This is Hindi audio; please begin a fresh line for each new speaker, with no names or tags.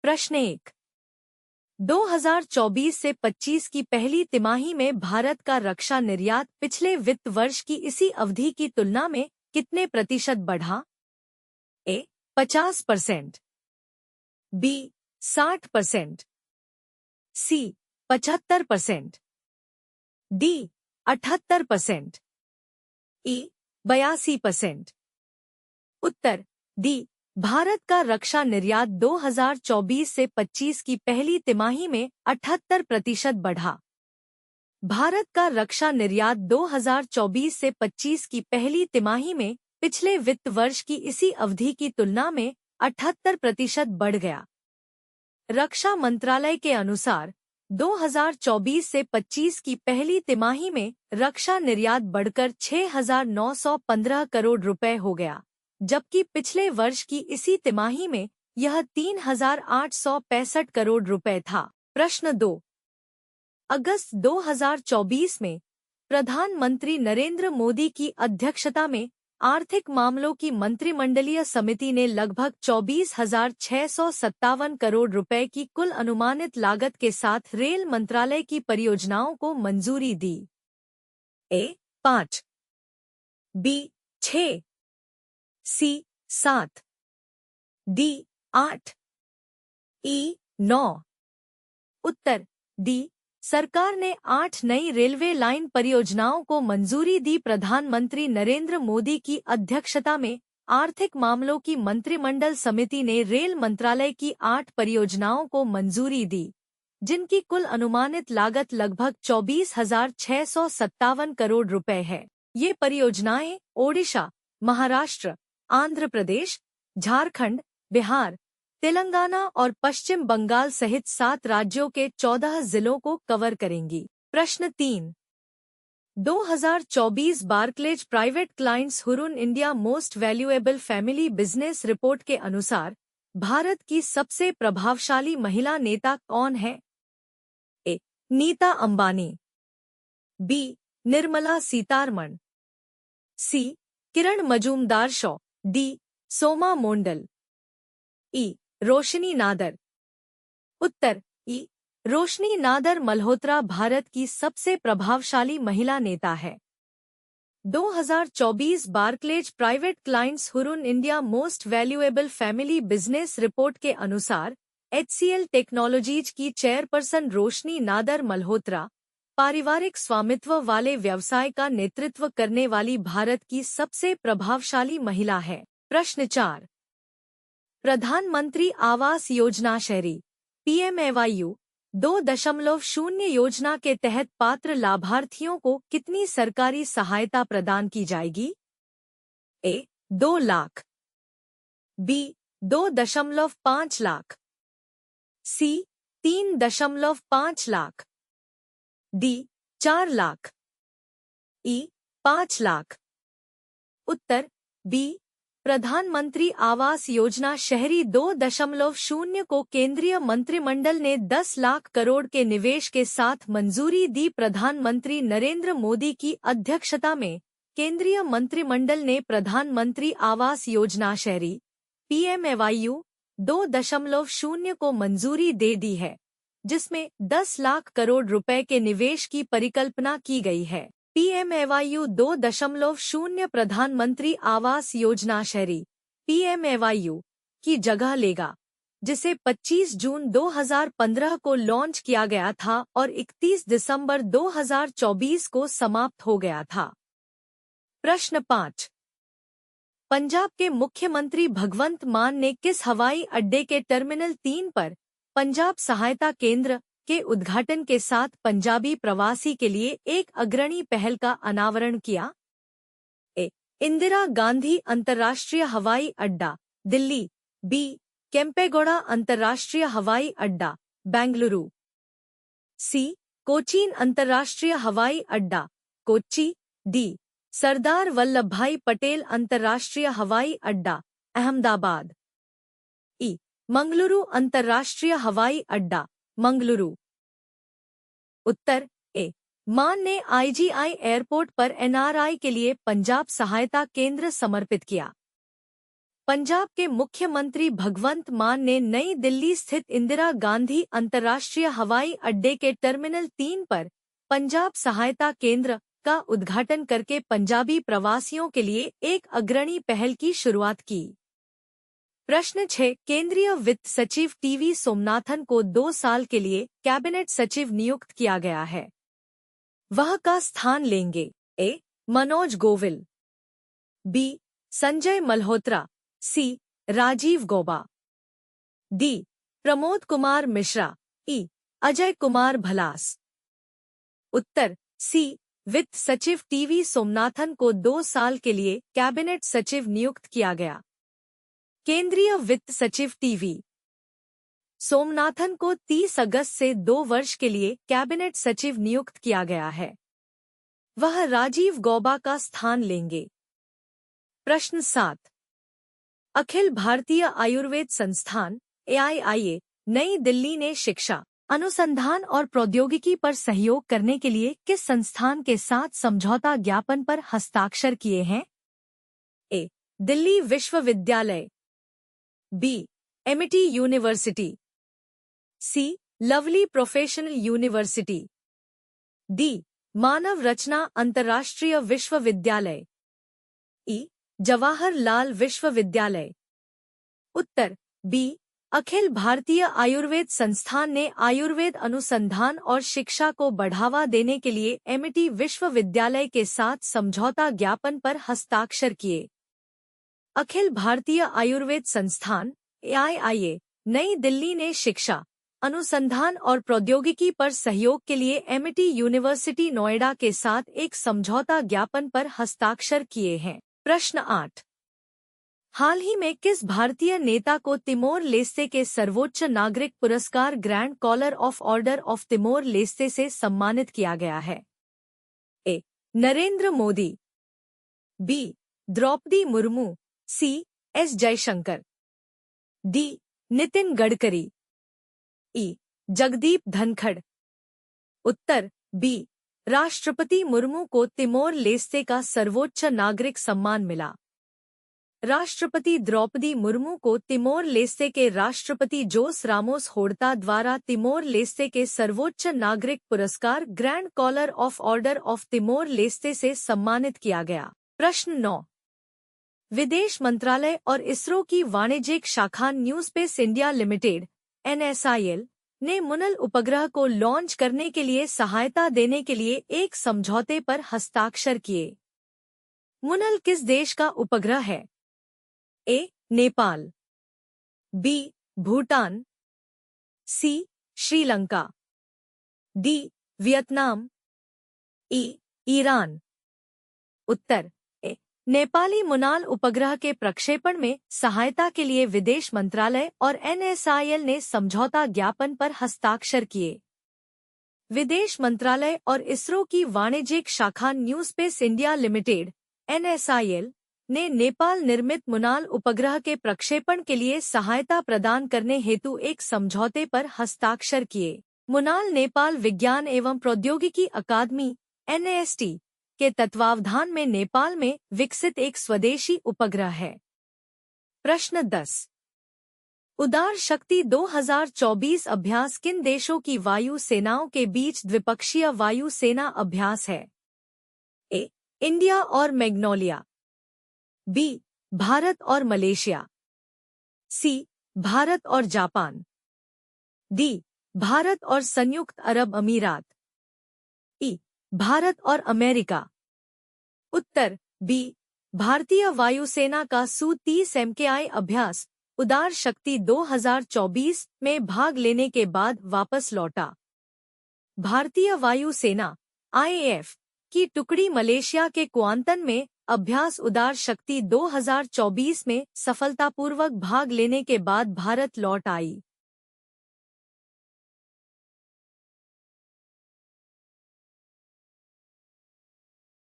प्रश्न 1। 2024 से 25 की पहली तिमाही में भारत का रक्षा निर्यात पिछले वित्त वर्ष की इसी अवधि की तुलना में कितने प्रतिशत बढ़ा? ए 50%, बी 60%, सी 75%, डी 78%, ई 82%। उत्तर डी। भारत का रक्षा निर्यात 2024 से 25 की पहली तिमाही में 78% बढ़ा। भारत का रक्षा निर्यात 2024 से 25 की पहली तिमाही में पिछले वित्त वर्ष की इसी अवधि की तुलना में 78% बढ़ गया। रक्षा मंत्रालय के अनुसार 2024 से 25 की पहली तिमाही में रक्षा निर्यात बढ़कर 6,915 करोड़ रुपए हो गया, जबकि पिछले वर्ष की इसी तिमाही में यह 3,865 करोड़ रुपए था। प्रश्न 2। अगस्त 2024 में प्रधानमंत्री नरेंद्र मोदी की अध्यक्षता में आर्थिक मामलों की मंत्रिमंडलीय समिति ने लगभग 24,657 करोड़ रुपए की कुल अनुमानित लागत के साथ रेल मंत्रालय की परियोजनाओं को मंजूरी दी। ए 5, बी 6, सी 7, डी 8, ई 9। उत्तर डी। सरकार ने 8 नई रेलवे लाइन परियोजनाओं को मंजूरी दी। प्रधानमंत्री नरेंद्र मोदी की अध्यक्षता में आर्थिक मामलों की मंत्रिमंडल समिति ने रेल मंत्रालय की 8 परियोजनाओं को मंजूरी दी, जिनकी कुल अनुमानित लागत लगभग 24,657 करोड़ रुपए है। ये परियोजनाएं ओडिशा, महाराष्ट्र, आंध्र प्रदेश, झारखंड, बिहार, तेलंगाना और पश्चिम बंगाल सहित 7 राज्यों के 14 जिलों को कवर करेंगी। प्रश्न 3। 2024 Barclays private clients Hurun India most valuable family business report के अनुसार भारत की सबसे प्रभावशाली महिला नेता कौन है? ए नीता अंबानी, बी निर्मला सीतारमण, सी किरण मजूमदार शॉ, डी सोमा मोंडल, ई रोशनी नादर। उत्तर ई। रोशनी नादर मल्होत्रा भारत की सबसे प्रभावशाली महिला नेता है। 2024 Barclays private clients Hurun India most valuable family business report के अनुसार HCL टेक्नोलॉजीज की चेयरपर्सन रोशनी नादर मल्होत्रा पारिवारिक स्वामित्व वाले व्यवसाय का नेतृत्व करने वाली भारत की सबसे प्रभावशाली महिला है। प्रश्न 4। प्रधानमंत्री आवास योजना शहरी PMAYU 2.0 योजना के तहत पात्र लाभार्थियों को कितनी सरकारी सहायता प्रदान की जाएगी? ए 2 लाख, बी 2.5 लाख, सी 3.5 लाख, डी 4 लाख, ई 5 लाख। उत्तर बी। प्रधानमंत्री आवास योजना शहरी 2.0 को केंद्रीय मंत्रिमंडल ने 10 लाख करोड़ के निवेश के साथ मंजूरी दी। प्रधानमंत्री नरेंद्र मोदी की अध्यक्षता में केंद्रीय मंत्रिमंडल ने प्रधानमंत्री आवास योजना शहरी PMAYU 2.0 को मंजूरी दे दी है, जिसमें 10 लाख करोड़ रुपए के निवेश की परिकल्पना की गई है। PMAYU 2.0 प्रधानमंत्री आवास योजना शहरी PMAYU की जगह लेगा, जिसे 25 जून 2015 को लॉन्च किया गया था और 31 दिसंबर 2024 को समाप्त हो गया था। प्रश्न 5। पंजाब के मुख्यमंत्री भगवंत मान ने किस हवाई अड्डे के टर्मिनल 3 पर पंजाब सहायता केंद्र के उद्घाटन के साथ पंजाबी प्रवासी के लिए एक अग्रणी पहल का अनावरण किया? ए इंदिरा गांधी अंतर्राष्ट्रीय हवाई अड्डा, दिल्ली, बी केम्पेगौड़ा अंतर्राष्ट्रीय हवाई अड्डा, बेंगलुरु, सी कोचीन अंतर्राष्ट्रीय हवाई अड्डा, कोच्चि, डी सरदार वल्लभभाई पटेल अंतर्राष्ट्रीय हवाई अड्डा, अहमदाबाद, ई मंगलुरु अंतर्राष्ट्रीय हवाई अड्डा, मंगलुरु। उत्तर ए। मान ने IGI एयरपोर्ट पर NRI के लिए पंजाब सहायता केंद्र समर्पित किया। पंजाब के मुख्यमंत्री भगवंत मान ने नई दिल्ली स्थित इंदिरा गांधी अंतर्राष्ट्रीय हवाई अड्डे के टर्मिनल 3 पर पंजाब सहायता केंद्र का उद्घाटन करके पंजाबी प्रवासियों के लिए एक अग्रणी पहल की शुरुआत की। प्रश्न 6। केंद्रीय वित्त सचिव टीवी सोमनाथन को 2 साल के लिए कैबिनेट सचिव नियुक्त किया गया है। वह का स्थान लेंगे ए. मनोज गोविल, बी. संजय मल्होत्रा, सी. राजीव गौबा, डी. प्रमोद कुमार मिश्रा, ई. अजय कुमार भलास। उत्तर सी. वित्त सचिव टीवी सोमनाथन को 2 साल के लिए कैबिनेट सचिव नियुक्त किया गया। केंद्रीय वित्त सचिव टीवी सोमनाथन को 30 अगस्त से 2 वर्ष के लिए कैबिनेट सचिव नियुक्त किया गया है। वह राजीव गौबा का स्थान लेंगे। प्रश्न 7। अखिल भारतीय आयुर्वेद संस्थान AIIA नई दिल्ली ने शिक्षा, अनुसंधान और प्रौद्योगिकी पर सहयोग करने के लिए किस संस्थान के साथ समझौता ज्ञापन पर हस्ताक्षर किए हैं? ए. दिल्ली विश्वविद्यालय, B. Amity university, C. Lovely professional university, D. Manav Rachna अंतर्राष्ट्रीय विश्वविद्यालय, ई. जवाहरलाल विश्वविद्यालय। उत्तर बी. अखिल भारतीय आयुर्वेद संस्थान ने आयुर्वेद अनुसंधान और शिक्षा को बढ़ावा देने के लिए एमिटी विश्वविद्यालय के साथ समझौता ज्ञापन पर हस्ताक्षर किए। अखिल भारतीय आयुर्वेद संस्थान AIIA नई दिल्ली ने शिक्षा, अनुसंधान और प्रौद्योगिकी पर सहयोग के लिए एमिटी यूनिवर्सिटी नोएडा के साथ एक समझौता ज्ञापन पर हस्ताक्षर किए हैं। प्रश्न 8। हाल ही में किस भारतीय नेता को तिमोर लेस्ते के सर्वोच्च नागरिक पुरस्कार grand collar of order of Timor Leste से सम्मानित किया गया है? A. Narendra Modi, B. Draupadi Murmu, C. S. Jaishankar, D. Nitin Gadkari, E. Jagdeep Dhankhar. उत्तर बी. राष्ट्रपति मुर्मू को तिमोर लेस्ते का सर्वोच्च नागरिक सम्मान मिला। राष्ट्रपति द्रौपदी मुर्मू को तिमोर लेस्ते के राष्ट्रपति जोस रामोस होर्ता द्वारा तिमोर लेस्ते के सर्वोच्च नागरिक पुरस्कार grand collar of order of Timor Leste से सम्मानित किया गया। प्रश्न 9। विदेश मंत्रालय और इसरो की वाणिज्यिक शाखा new space India limited NSIL ने मुनल उपग्रह को लॉन्च करने के लिए सहायता देने के लिए एक समझौते पर हस्ताक्षर किए। मुनल किस देश का उपग्रह है? ए. नेपाल, बी. भूटान, सी. श्रीलंका, डी. वियतनाम, ई. ईरान। उत्तर ए. नेपाली मुनाल उपग्रह के प्रक्षेपण में सहायता के लिए विदेश मंत्रालय और NSIL ने समझौता ज्ञापन पर हस्ताक्षर किए। विदेश मंत्रालय और इसरो की वाणिज्यिक शाखा new space India limited NSIL ने नेपाल निर्मित मुनाल उपग्रह के प्रक्षेपण के लिए सहायता प्रदान करने हेतु एक समझौते पर हस्ताक्षर किए। मुनाल नेपाल विज्ञान एवं प्रौद्योगिकी अकादमी NAST के तत्वावधान में नेपाल में विकसित एक स्वदेशी उपग्रह है। प्रश्न 10। उदार शक्ति 2024 अभ्यास किन देशों की वायु सेनाओं के बीच द्विपक्षीय वायु सेना अभ्यास है? ए. इंडिया और मैग्नोलिया, बी. भारत और मलेशिया, सी. भारत और जापान, डी. भारत और संयुक्त अरब अमीरात, ई. भारत और अमेरिका। उत्तर बी. भारतीय वायुसेना का Su-30 MKI अभ्यास उदार शक्ति 2024 में भाग लेने के बाद वापस लौटा। भारतीय वायुसेना IAF की टुकड़ी मलेशिया के कुआंतन में अभ्यास उदार शक्ति 2024 में सफलतापूर्वक भाग लेने के बाद भारत लौट आई।